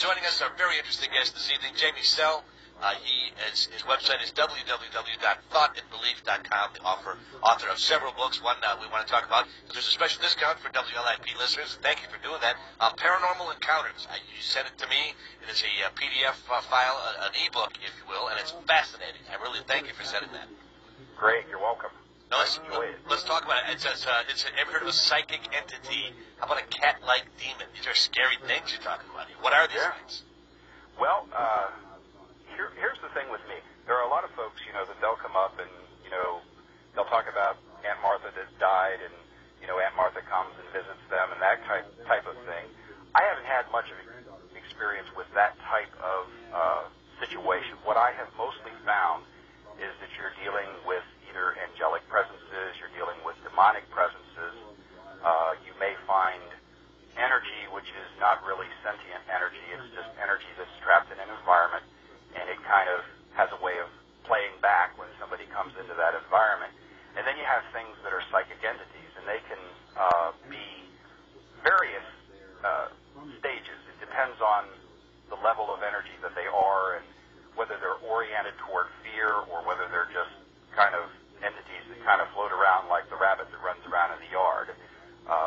joining us, our very interesting guest this evening, Jami. His website is www.thoughtandbelief.com. The author of several books. One we want to talk about. There's a special discount for WLIP listeners. Thank you for doing that. Paranormal Encounters. You sent it to me. It is a PDF file, an ebook, if you will, and it's fascinating. I really thank you for sending that. Great, you're welcome. Now, let's talk about it. Ever heard of a psychic entity? How about a cat-like demon? These are scary things you're talking about here. What are these things? Well, here's the thing with me. There are a lot of folks, that they'll come up and, they'll talk about Aunt Martha that died and, Aunt Martha comes and visits them and that type of thing. I haven't had much of experience with that type of situation. What I have mostly found is that you're dealing with either angelic presences, you're dealing with demonic presences. You may find energy which is not really sentient energy. It's just energy that's trapped in an environment, and it kind of has a way of playing back when somebody comes into that environment. And then you have things that are psychic entities, and they can be various stages. It depends on the level of energy that they are and whether they're oriented toward fear or whether they're just kind of entities that kind of float around like the rabbit that runs around in the yard.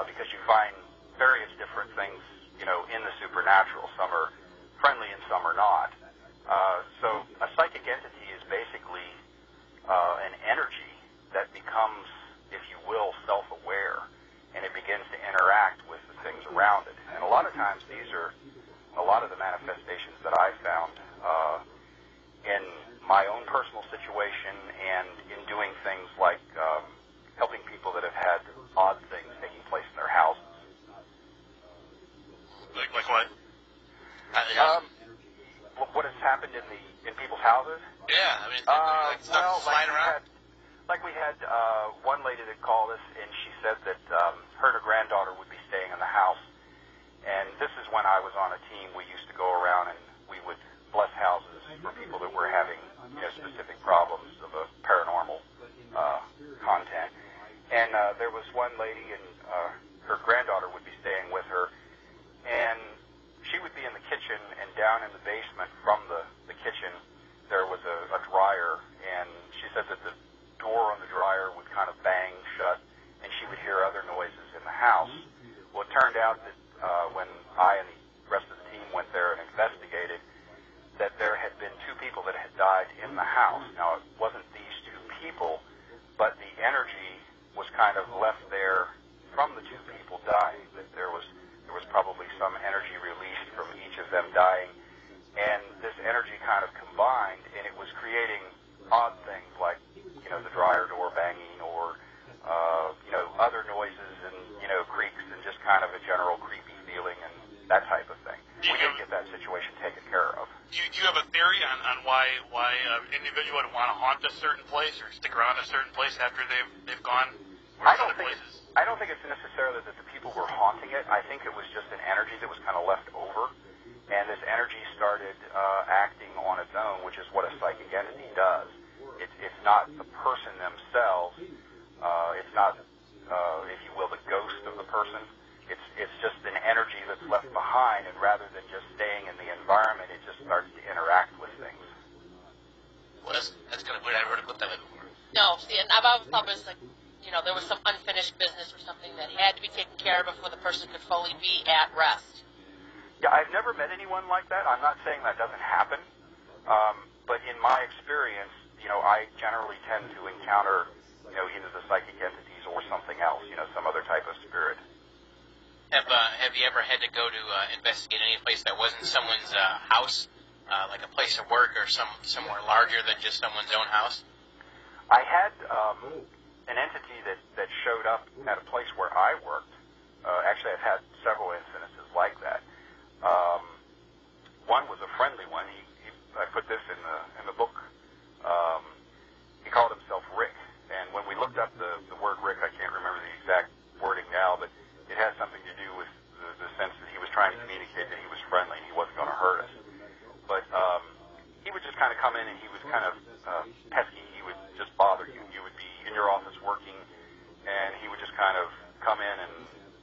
Because you find various different things, in the supernatural. Some are friendly and some are not. So a psychic entity is basically an energy that becomes, if you will, self-aware, and it begins to interact with the things around it. And a lot of times these are a lot of the manifestations that I've found in my own personal situation and in doing things like helping people that have had odd things taking place in their houses. Like what? What has happened in people's houses? Yeah, I mean, like stuff flying around. We had one lady that called us, and she said that her and her granddaughter would be staying in the house. And this is when I was on a team. We used to go around and we would bless houses for people that were having specific problems of a paranormal content. And there was one lady, and her granddaughter would be staying with her, and she would be in the kitchen, and down in the basement from the kitchen there was a dryer, and she said that the door on the dryer would kind of bang shut, and she would hear other noises in the house. Well, it turned out that when I and the rest of the team went there and investigated, that there had been two people that had died in the house. Now, it wasn't these two people, but the energy was kind of left there from the two people dying, that there was probably some energy released from each of them dying, and this energy kind of combined, and it was creating odd things like, the dryer door banging or, other noises and, creaks and just kind of a general creepy feeling and that type of thing. We did get that situation taken care of. Do you have a theory on why an individual would want to haunt a certain place or stick around a certain place after they've gone? I don't think it's necessarily that the people were haunting it. I think it was just an energy that was kind of left over, and this energy started acting on its own, which is what a psychic entity does. It's not the person themselves. It's not, if you will, the ghost of the person. It's just an energy that's left behind, and rather than just staying in the environment, it just starts to interact with things. Well, that's kind of weird. I've never heard of that before. No, see, and I've always thought it was like, there was some unfinished business or something that had to be taken care of before the person could fully be at rest. Yeah, I've never met anyone like that. I'm not saying that doesn't happen, but in my experience, I generally tend to encounter, either the psychic entities or something else, some other type of spirit. Have you ever had to go to investigate any place that wasn't someone's house, like a place of work or somewhere larger than just someone's own house? I had an entity that showed up at a place where I worked. Actually, I've had several incidences like that. One was a friendly one. I put this in the book. He called himself Rick, and when we looked up the word Rick, I can't remember the exact wording now, but it has something to do with the sense that he was trying to communicate that he was friendly and he wasn't going to hurt us. But he would just kind of come in, and he was kind of pesky. He would just bother you. You would be in your office working, and he would just kind of come in and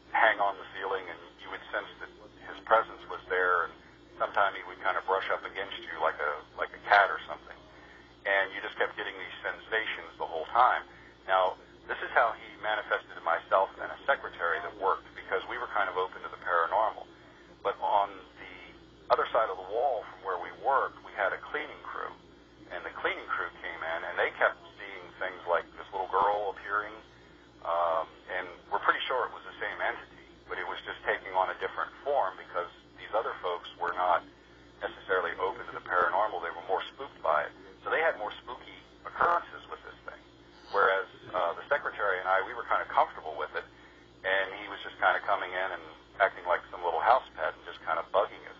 hang on the ceiling, and you would sense that his presence was there, and some one time he would kind of brush up against you like a cat or something, and you just kept getting these sensations the whole time. Now, this is how he manifested to myself and a secretary that worked, because we were kind of open to the paranormal. But on the other side of the wall from where we worked, we had a cleaning crew. And the cleaning crew came in, and they kept seeing things like this little girl appearing, and we're pretty sure it was the same entity, but it was just taking on a different form because these other folks were not necessarily open to the paranormal. They were more spooked by it. So they had more spooky occurrences with this thing. Whereas the secretary and I, we were kind of comfortable with it, and he was just kind of coming in and acting like some little house pet and just kind of bugging us.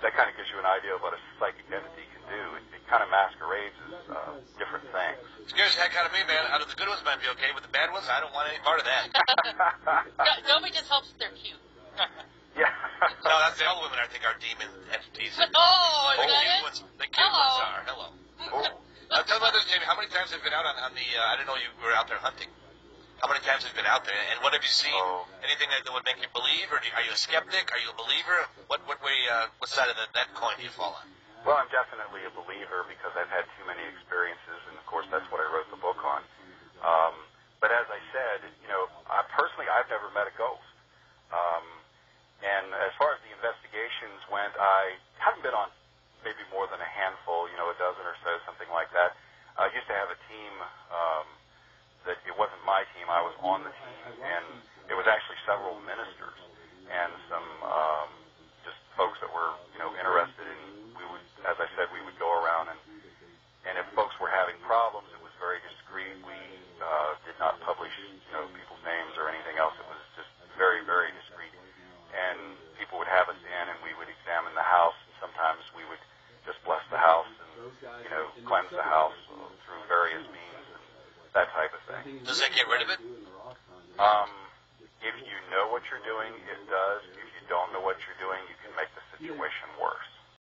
That kind of gives you an idea of what a psychic entity can do. It kind of masquerades as different things. Scares the heck out of me, man. Out of the good ones might be okay, but the bad ones, I don't want any part of that. Nobody just hopes they're cute. Yeah. No, that's the other women I think are demon entities. Oh, is that it? The cute ones are. Hello. Oh. Tell me about this, Jamie. How many times have you been out on the, I didn't know you were out there hunting. How many times have you been out there, and what have you seen? Anything that would make you believe, or are you a skeptic? Are you a believer? What side of that coin do you fall on? Well, I'm definitely a believer because I've had too many experiences, and of course that's what I wrote the book on. But as I said, personally, I've never met a ghost. And as far as the investigations went, I haven't been on maybe more than a handful, a dozen or so, something like that. I used to have a team. That it wasn't my team, I was on the team, and it was actually several ministers and some just folks that were, interested in, we would, as I said, we would go around and if folks were having problems, it was very discreet. We did not publish, people's names or anything else. It was just very, very discreet. And people would have us in and we would examine the house, and sometimes we would just bless the house and, cleanse the house through various means. That type of thing. Does that get rid of it? If you know what you're doing, it does. If you don't know what you're doing, you can make the situation worse.